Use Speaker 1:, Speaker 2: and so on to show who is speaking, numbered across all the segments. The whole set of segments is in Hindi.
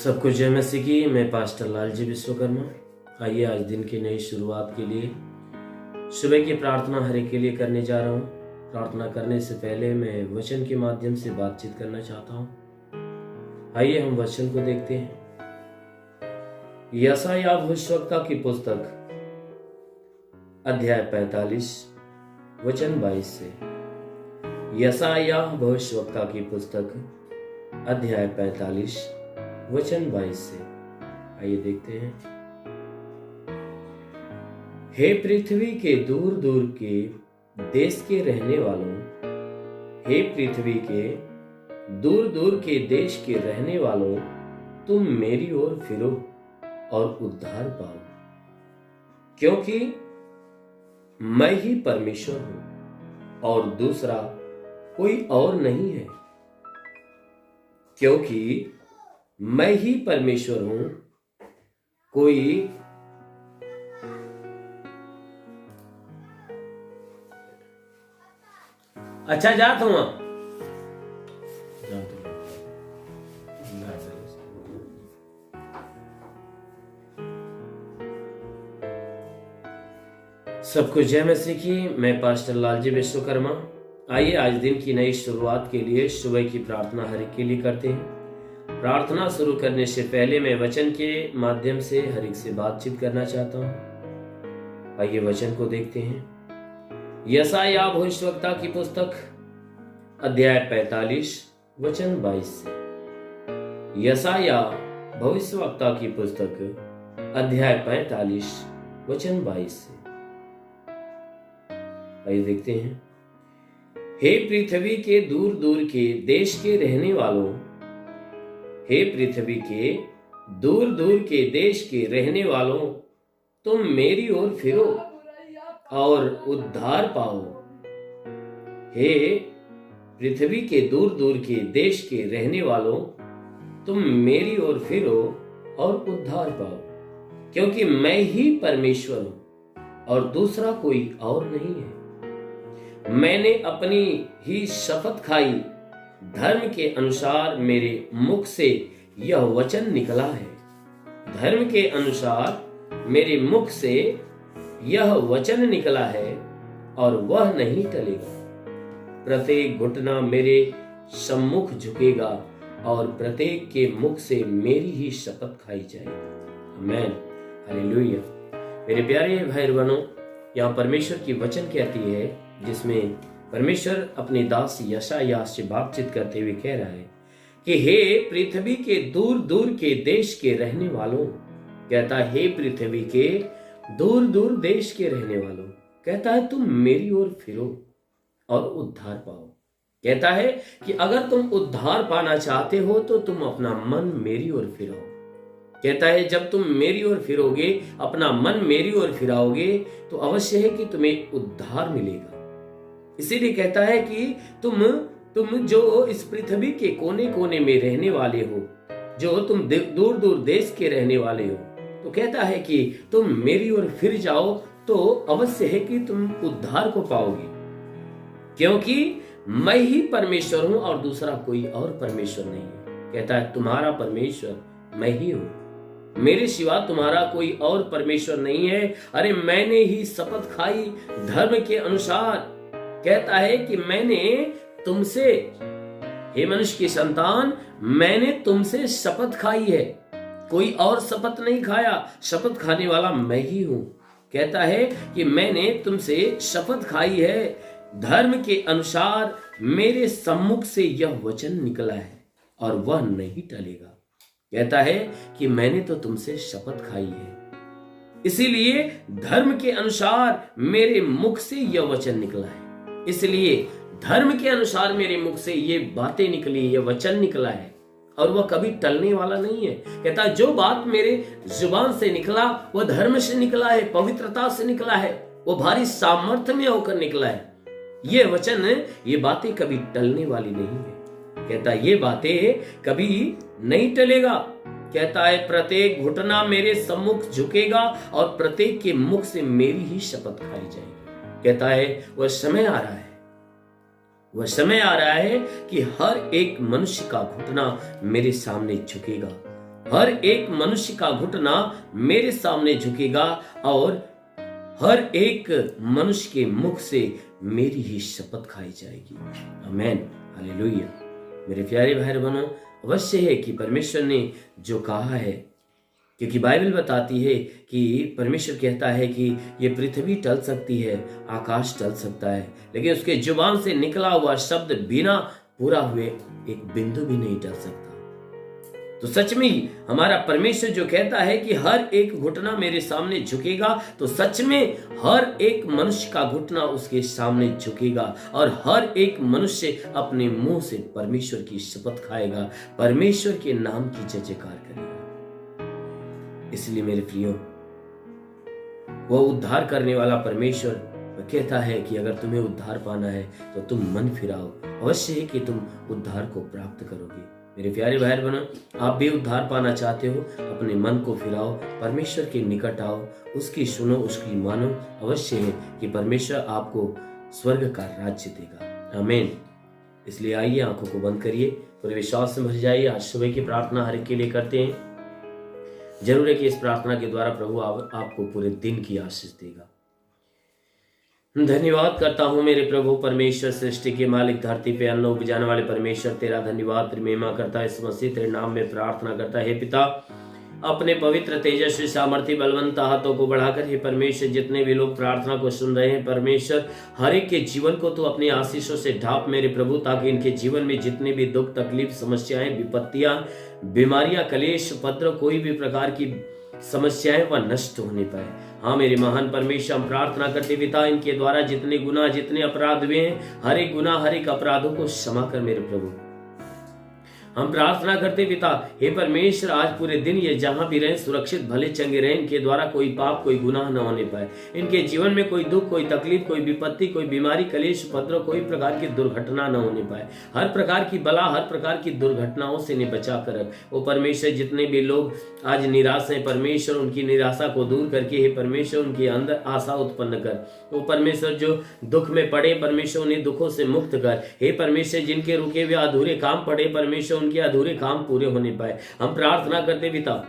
Speaker 1: सबको जय मसीह की। मैं पास्टर लालजी विश्वकर्मा। आइए आज दिन की नई शुरुआत के लिए सुबह की प्रार्थना हर एक के लिए करने जा रहा हूँ। प्रार्थना करने से पहले मैं वचन के माध्यम से बातचीत करना चाहता हूँ। आइए हम वचन को देखते हैं। यशायाह भविष्यवक्ता की पुस्तक अध्याय 45 वचन 22 से। यशायाह भविष्यवक्ता की पुस्तक अध्याय 45 वचन 22 से। आइए देखते हैं। हे पृथ्वी के दूर दूर के देश के रहने वालों, हे पृथ्वी के दूर दूर के देश के रहने वालों, तुम मेरी ओर फिरो और उद्धार पाओ, क्योंकि मैं ही परमेश्वर हूं और दूसरा कोई और नहीं है। क्योंकि मैं ही परमेश्वर हूं, कोई अच्छा जात हुआ सबको जय मसीह की। मैं पास्टर लालजी विश्वकर्मा। आइए आज दिन की नई शुरुआत के लिए सुबह की प्रार्थना हर एक के लिए करते हैं। प्रार्थना शुरू करने से पहले मैं वचन के माध्यम से हर एक से बातचीत करना चाहता हूं। आइए वचन को देखते हैं। यशायाह भविष्यवक्ता की पुस्तक अध्याय 45 वचन 22 से। यशायाह भविष्यवक्ता की पुस्तक अध्याय 45 वचन 22 से। आइए देखते हैं। हे पृथ्वी के दूर दूर के देश के रहने वालों, हे पृथ्वी के दूर दूर के देश के रहने वालों, तुम मेरी ओर फिरो और उद्धार पाओ। हे पृथ्वी के दूर दूर के देश के रहने वालों, तुम मेरी ओर फिरो और उद्धार पाओ, क्योंकि मैं ही परमेश्वर हूं और दूसरा कोई और नहीं है। मैंने अपनी ही शपथ खाई, धर्म के अनुसार मेरे मुख से यह वचन निकला है। धर्म के अनुसार मेरे मुख से यह वचन निकला है और वह नहीं टलेगा। प्रत्येक घुटना मेरे सम्मुख झुकेगा और प्रत्येक के मुख से मेरी ही शपथ खाई जाएगी। आमीन, हालेलुया। मेरे प्यारे भाई बहनों, यहाँ परमेश्वर की वचन कहती है, जिसमें परमेश्वर अपने दास यशायाह से बातचीत करते हुए कह रहा है कि हे पृथ्वी के दूर दूर के देश के रहने वालों, कहता है हे पृथ्वी के दूर दूर देश के रहने वालों, कहता है तुम मेरी ओर फिरो और उद्धार पाओ। कहता है कि अगर तुम उद्धार पाना चाहते हो तो तुम अपना मन मेरी ओर फिराओ। कहता है जब तुम मेरी ओर फिरोगे, अपना मन मेरी ओर फिराओगे, तो अवश्य है कि तुम्हें उद्धार मिलेगा। इसीलिए कहता है कि तुम जो इस पृथ्वी के कोने कोने में रहने वाले हो, जो तुम दूर दूर देश के रहने वाले हो, तो कहता है कि तुम मेरी ओर फिर जाओ तो अवश्य है कि तुम उद्धार को पाओगे, क्योंकि मैं ही परमेश्वर हूं और दूसरा कोई और परमेश्वर नहीं है। कहता है तुम्हारा परमेश्वर मैं ही हूं, मेरे सिवा तुम्हारा कोई और परमेश्वर नहीं है। अरे मैंने ही शपथ खाई धर्म के अनुसार। कहता है कि मैंने तुमसे, हे मनुष्य की संतान, मैंने तुमसे शपथ खाई है, कोई और शपथ नहीं खाया, शपथ खाने वाला मैं ही हूं। कहता है कि मैंने तुमसे शपथ खाई है, धर्म के अनुसार मेरे सम्मुख से यह वचन निकला है और वह नहीं टलेगा। कहता है कि मैंने तो तुमसे शपथ खाई है, इसीलिए धर्म के अनुसार मेरे मुख से यह वचन निकला है, इसलिए धर्म के अनुसार मेरे मुख से ये बातें निकली, ये वचन निकला है और वह कभी टलने वाला नहीं है। कहता है जो बात मेरे जुबान से निकला वह धर्म से निकला है, पवित्रता से निकला है, वो भारी सामर्थ्य में होकर निकला है। ये वचन, ये बातें कभी टलने वाली नहीं है। कहता है ये बातें कभी नहीं टलेगा। कहता है प्रत्येक घुटना मेरे सम्मुख झुकेगा और प्रत्येक के मुख से मेरी ही शपथ खाई जाएगी। कहता है वह समय आ रहा है, वह समय आ रहा है कि हर एक मनुष्य का घुटना मेरे सामने झुकेगा हर एक मनुष्य का घुटना मेरे सामने झुकेगा और हर एक मनुष्य के मुख से मेरी ही शपथ खाई जाएगी। आमीन, हालेलुया। मेरे प्यारे भाई बहनों, अवश्य है कि परमेश्वर ने जो कहा है, क्योंकि बाइबल बताती है कि परमेश्वर कहता है कि ये पृथ्वी टल सकती है, आकाश टल सकता है, लेकिन उसके जुबान से निकला हुआ शब्द बिना पूरा हुए एक बिंदु भी नहीं टल सकता। तो सच में ही हमारा परमेश्वर जो कहता है कि हर एक घुटना मेरे सामने झुकेगा, तो सच में हर एक मनुष्य का घुटना उसके सामने झुकेगा और हर एक मनुष्य अपने मुंह से परमेश्वर की शपथ खाएगा, परमेश्वर के नाम की जय जयकार करेगा। इसलिए मेरे प्रियो, वो उद्धार करने वाला परमेश्वर कहता है कि अगर तुम्हें उद्धार पाना है तो तुम मन फिराओ, अवश्य है कि तुम उद्धार को प्राप्त करोगे। मेरे प्यारे भाई बहनों, आप भी उद्धार पाना चाहते हो, अपने मन को फिराओ, परमेश्वर के निकट आओ, उसकी सुनो, उसकी मानो, अवश्य है कि परमेश्वर आपको स्वर्ग का राज्य देगा। आमीन। इसलिए आइए, आंखों को बंद करिए, पूरे विश्वास से भर जाइए। आज सुबह की प्रार्थना हर एक के लिए करते हैं। जरूर है कि इस प्रार्थना के द्वारा प्रभु आपको पूरे दिन की आशीष देगा। धन्यवाद करता हूँ मेरे प्रभु परमेश्वर, सृष्टि के मालिक, धरती पे अन्न उपजाने वाले परमेश्वर, तेरा धन्यवाद, तेरी महिमा करता है। इस मसीह तेरे नाम में प्रार्थना करता है। पिता, अपने पवित्र तेजस्वी सामर्थ्य बलवंत हाथों को बढ़ाकर हे परमेश्वर, जितने भी लोग प्रार्थना को सुन रहे हैं परमेश्वर, हर एक के जीवन को तो अपनी आशीषों से ढाप मेरे प्रभु, ताकि इनके जीवन में जितने भी दुख, तकलीफ, समस्याएं, विपत्तियां, बीमारियां, कलेश, उपद्रव, कोई भी प्रकार की समस्याएं वह नष्ट होने पाए। हाँ मेरे महान परमेश्वर, हम प्रार्थना करते पिता, इनके द्वारा जितने गुनाह, जितने अपराध हुए हैं, हर एक गुनाह, हर एक अपराधों को क्षमा कर मेरे प्रभु। हम प्रार्थना करते पिता, हे परमेश्वर, आज पूरे दिन ये जहां भी रहें सुरक्षित भले चंगे रहें, इनके द्वारा कोई पाप, कोई गुनाह न होने पाए, इनके जीवन में कोई दुख, कोई तकलीफ, कोई विपत्ति, कोई बीमारी, कलेश, उपद्रव, कोई प्रकार की दुर्घटना न होने पाए। हर प्रकार की बला, हर प्रकार की दुर्घटनाओं से इन्हें बचा कर रख। वो परमेश्वर, जितने भी लोग आज निराश हैं परमेश्वर, उनकी निराशा को दूर करके हे परमेश्वर उनके अंदर आशा उत्पन्न कर। वो परमेश्वर जो दुख में पड़े परमेश्वर, उन्हें दुखों से मुक्त कर। हे परमेश्वर, जिनके रुके हुए अधूरे काम पड़े परमेश्वर, उनके अधूरे काम पूरे होने पाए। हम प्रार्थना करते पिता,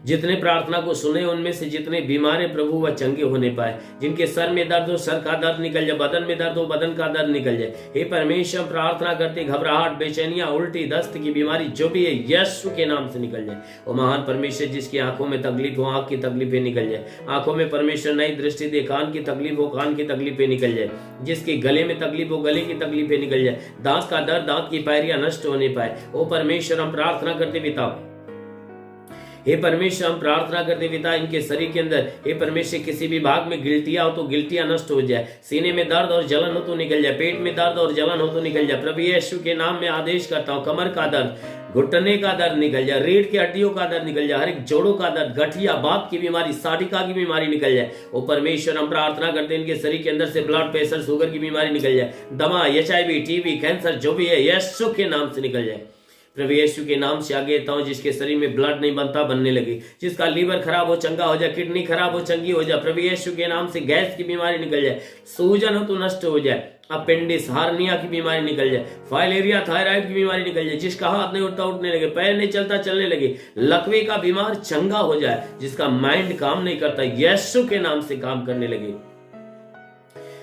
Speaker 1: जितने प्रार्थना को सुने उनमें से जितने बीमार है प्रभु वह चंगे होने पाए। जिनके सर में दर्द हो सर का दर्द निकल जाए, बदन में दर्द हो बदन का दर्द निकल जाए। हे परमेश्वर, प्रार्थना करते घबराहट, बेचैनियां, उल्टी, दस्त की बीमारी जो भी है यीशु के नाम से निकल जाए। वो महान परमेश्वर, जिसकी आंखों में तकलीफ हो आंख की तकलीफें निकल जाए, आंखों में परमेश्वर नई दृष्टि दे, कान की तकलीफ हो कान की तकलीफें निकल जाए, जिसके गले में तकलीफ हो गले की तकलीफें निकल जाए, दांत का दर्द, दांत की पैरियां नष्ट होने पाए। ओ परमेश्वर, हम प्रार्थना करते पिता, हे परमेश्वर, हम प्रार्थना करते पिता, इनके शरीर के अंदर हे परमेश्वर किसी भी भाग में गिल्टियां हो तो गिल्टियां नष्ट हो जाए, सीने में दर्द और जलन हो तो निकल जाए, पेट में दर्द और जलन हो तो निकल जाए। प्रभु यीशु के नाम में आदेश करता हूं, कमर का दर्द, घुटने का दर्द निकल जाए, रीढ़ की हड्डियों का दर्द निकल जाए, हर एक जोड़ों का दर्द, गठिया, बात की बीमारी, साटिका की बीमारी निकल जाए। ओ परमेश्वर, हम प्रार्थना करते हैं इनके शरीर के अंदर से ब्लड प्रेशर, शुगर की बीमारी निकल जाए, दमा, HIV, TB, कैंसर जो भी है यीशु के नाम से निकल जाए। प्रभु यीशु के नाम से आगे देता हूं, जिसके शरीर में ब्लड नहीं बनता बनने लगे, जिसका लीवर खराब हो चंगा हो जाए, किडनी खराब हो चंगी हो जाए। प्रभु यीशु के नाम से गैस की बीमारी निकल जाए, सूजन हो तो नष्ट हो जाए, अपेंडिस, हार्निया की बीमारी निकल जाए, फाइलेरिया, थायराइड की बीमारी निकल जाए, जिसका हाथ नहीं उठता उठने लगे, पैर नहीं चलता चलने लगे, लकवे का बीमार चंगा हो जाए, जिसका माइंड काम नहीं करता यीशु के नाम से काम करने लगे।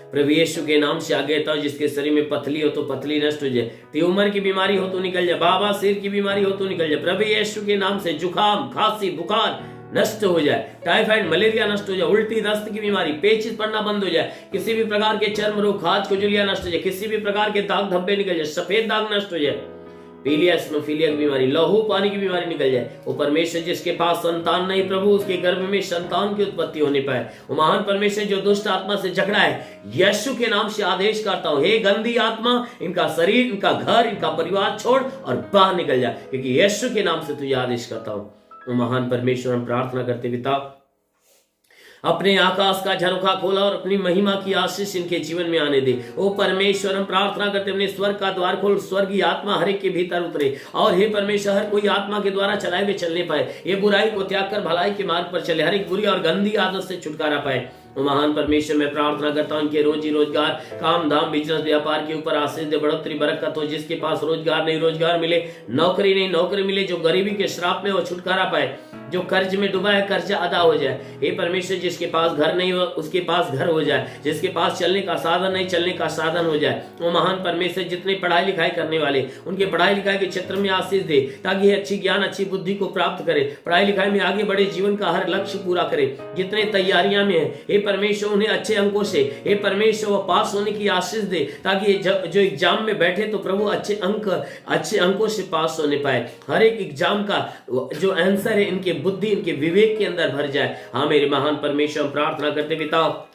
Speaker 1: प्रभु यीशु के नाम से आगे था, जिसके शरीर में पथली हो तो पथली नष्ट हो जाए, ट्यूमर की बीमारी हो तो निकल जाए, बाबा सिर की बीमारी हो तो निकल जाए। प्रभु यीशु के नाम से जुकाम, खांसी, बुखार नष्ट हो जाए, टाइफाइड, मलेरिया नष्ट हो जाए, उल्टी, दस्त की बीमारी, पेचिश पड़ना बंद हो जाए, किसी भी प्रकार के चर्म रोग, खाज, खुजलियां नष्ट हो जाए, किसी भी प्रकार के दाग धब्बे निकल जाए, सफेद दाग नष्ट हो जाए, पीलिया, स्नोफीलिया की बीमारी, लहू पानी की बीमारी निकल जाए। वो परमेश्वर, जिसके पास संतान नहीं प्रभु, उसके गर्भ में संतान की उत्पत्ति होने पाए। वो महान परमेश्वर, जो दुष्ट आत्मा से झगड़ा है यीशु के नाम से आदेश करता हूं, हे गंदी आत्मा, इनका शरीर, इनका घर, इनका परिवार छोड़ और बाहर निकल जा, क्योंकि यीशु के नाम से तुझे आदेश करता हूं। वो महान परमेश्वर, हम प्रार्थना करते पिता, अपने आकाश का झरोखा खोला और अपनी महिमा की आशीष इनके जीवन में आने दे। ओ परमेश्वर, हम प्रार्थना करते अपने स्वर्ग का द्वार खोल, स्वर्गीय आत्मा हर एक के भीतर उतरे, और हे परमेश्वर, हर कोई आत्मा के द्वारा चलाए हुए चलने पाए, ये बुराई को त्याग कर भलाई के मार्ग पर चले, हर एक बुरी और गंदी आदत से छुटकारा पाए। महान परमेश्वर मैं प्रार्थना करता हूँ इनके रोजी रोजगार, काम धाम, बिजनेस, व्यापार के ऊपर आशीष दे, बढ़ोतरी बरकत हो। जिसके पास रोजगार नहीं रोजगार मिले, नौकरी नहीं नौकरी मिले, जो गरीबी के श्राप में वो छुटकारा पाए, जो कर्ज में डूबा है कर्जा अदा हो जाए। हे परमेश्वर जिसके पास घर नहीं हो उसके पास घर हो जाए, जिसके पास चलने का साधन नहीं चलने का साधन हो जाए। वो महान परमेश्वर जितने पढ़ाई लिखाई करने वाले उनके पढ़ाई लिखाई के क्षेत्र में आशीष दे, ताकि अच्छी ज्ञान अच्छी बुद्धि को प्राप्त करे, पढ़ाई लिखाई में आगे बढ़े, जीवन का हर लक्ष्य पूरा करे। जितने तैयारियां में है हे परमेश्वर उन्हें अच्छे अंकों से हे परमेश्वर वो पास होने की आशीष दे, ताकि जो एग्जाम में बैठे तो प्रभु अच्छे अंकों से पास होने पाए। हर एक एग्जाम का जो आंसर है इनके बुद्धि इनके विवेक के अंदर भर जाए। हाँ मेरे महान परमेश्वर प्रार्थना करते पिता,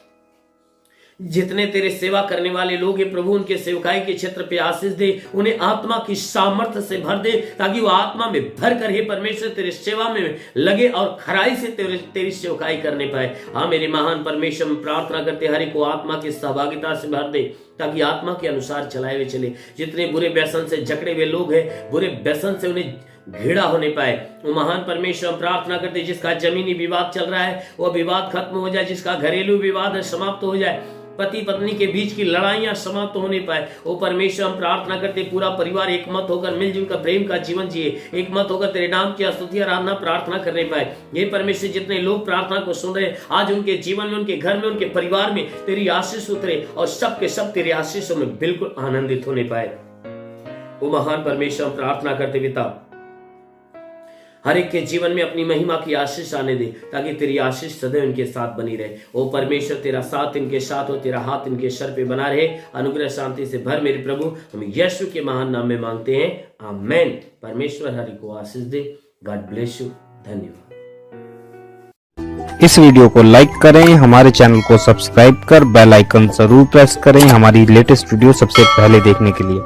Speaker 1: जितने तेरे सेवा करने वाले लोग हैं प्रभु उनके सेवकाई के क्षेत्र पे आशीष दे, उन्हें आत्मा की सामर्थ्य से भर दे, ताकि वो आत्मा में भर कर हे परमेश्वर तेरे सेवा में लगे और खराई से तेरी सेवकाई करने पाए। हाँ मेरे महान परमेश्वर प्रार्थना करते हर एक को आत्मा की सहभागिता से भर दे, ताकि आत्मा के अनुसार चलाए हुए चले। जितने बुरे व्यसन से जकड़े हुए लोग हैं, बुरे व्यसन से उन्हें घृणा होने पाए। वो महान परमेश्वर प्रार्थना करते जिसका जमीनी विवाद चल रहा है वो विवाद खत्म हो जाए, जिसका घरेलू विवाद है समाप्त हो जाए, पति पत्नी के बीच की लड़ाइयां समाप्त होने पाए। वो परमेश्वर हम प्रार्थना करते पूरा परिवार एक मत होकर मिलजुल कर प्रेम का जीवन जिए, एक मत होकर तेरे नाम की स्तुति आराधना प्रार्थना करने पाए। ये परमेश्वर जितने लोग प्रार्थना को सुन रहे आज उनके जीवन में, उनके घर में, उनके परिवार में तेरी आशीष उतरे और सब के सब तेरी आशीषों में बिल्कुल आनंदित होने पाए। वो महान परमेश्वर हम प्रार्थना करते पिता हर एक के जीवन में अपनी महिमा की आशीष आने दे, ताकि तेरी आशीष सदैव इनके साथ बनी रहे। ओ परमेश्वर तेरा साथ इनके साथ हो, तेरा हाथ इनके सर पे बना रहे, अनुग्रह शांति से भर मेरे प्रभु। हम यीशु के महान नाम में मांगते हैं, आमेन। परमेश्वर हरि को आशीष दे। God bless you. धन्यवाद।
Speaker 2: इस वीडियो को लाइक करें, हमारे चैनल को सब्सक्राइब कर बेल आइकन जरूर प्रेस करें हमारी लेटेस्ट वीडियो सबसे पहले देखने के लिए।